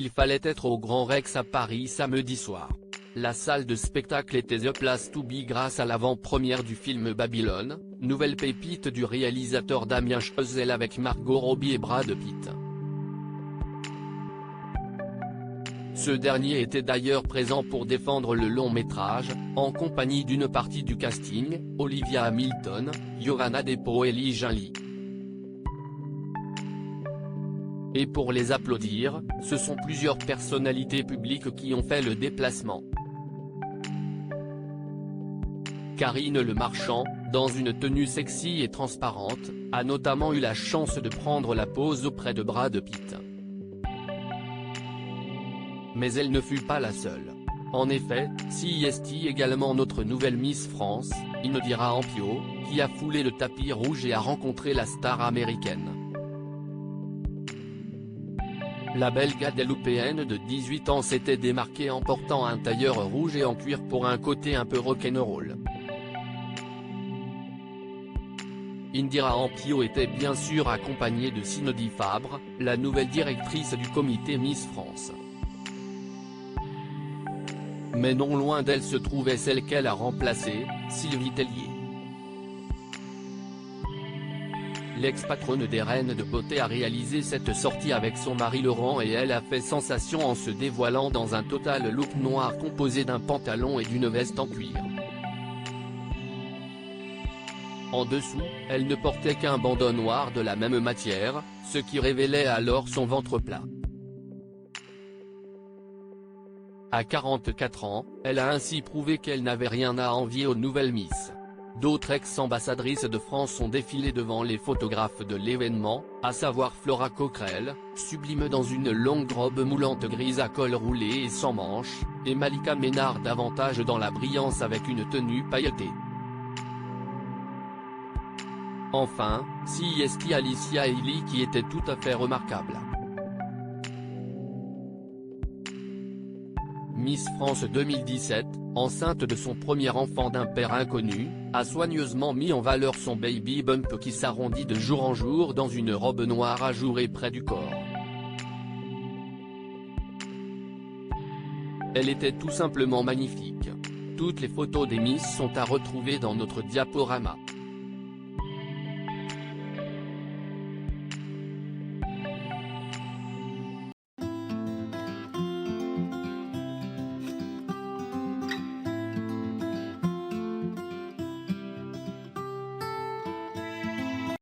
Il fallait être au Grand Rex à Paris samedi soir. La salle de spectacle était The Place to Be grâce à l'avant-première du film Babylone, nouvelle pépite du réalisateur Damien Chazelle avec Margot Robbie et Brad Pitt. Ce dernier était d'ailleurs présent pour défendre le long-métrage, en compagnie d'une partie du casting, Olivia Hamilton, Johanna Depo et Lee Jin-Lee. Et pour les applaudir, ce sont plusieurs personnalités publiques qui ont fait le déplacement. Karine Le Marchand, dans une tenue sexy et transparente, a notamment eu la chance de prendre la pose auprès de Brad Pitt. Mais elle ne fut pas la seule. En effet, CIST également notre nouvelle Miss France, Indira Ampio, qui a foulé le tapis rouge et a rencontré la star américaine. La belle guadeloupéenne de 18 ans s'était démarquée en portant un tailleur rouge et en cuir pour un côté un peu rock'n'roll. Indira Ampio était bien sûr accompagnée de Cindy Fabre, la nouvelle directrice du comité Miss France. Mais non loin d'elle se trouvait celle qu'elle a remplacée, Sylvie Tellier. L'ex-patronne des Reines de Beauté a réalisé cette sortie avec son mari Laurent et elle a fait sensation en se dévoilant dans un total look noir composé d'un pantalon et d'une veste en cuir. En dessous, elle ne portait qu'un bandeau noir de la même matière, ce qui révélait alors son ventre plat. À 44 ans, elle a ainsi prouvé qu'elle n'avait rien à envier aux nouvelles Miss. D'autres ex-ambassadrices de France ont défilé devant les photographes de l'événement, à savoir Flora Coquerel, sublime dans une longue robe moulante grise à col roulé et sans manches, et Malika Ménard davantage dans la brillance avec une tenue pailletée. Enfin, CIST Alicia Eily qui était tout à fait remarquable. Miss France 2017, enceinte de son premier enfant d'un père inconnu, a soigneusement mis en valeur son baby bump qui s'arrondit de jour en jour dans une robe noire ajourée près du corps. Elle était tout simplement magnifique. Toutes les photos des Miss sont à retrouver dans notre diaporama.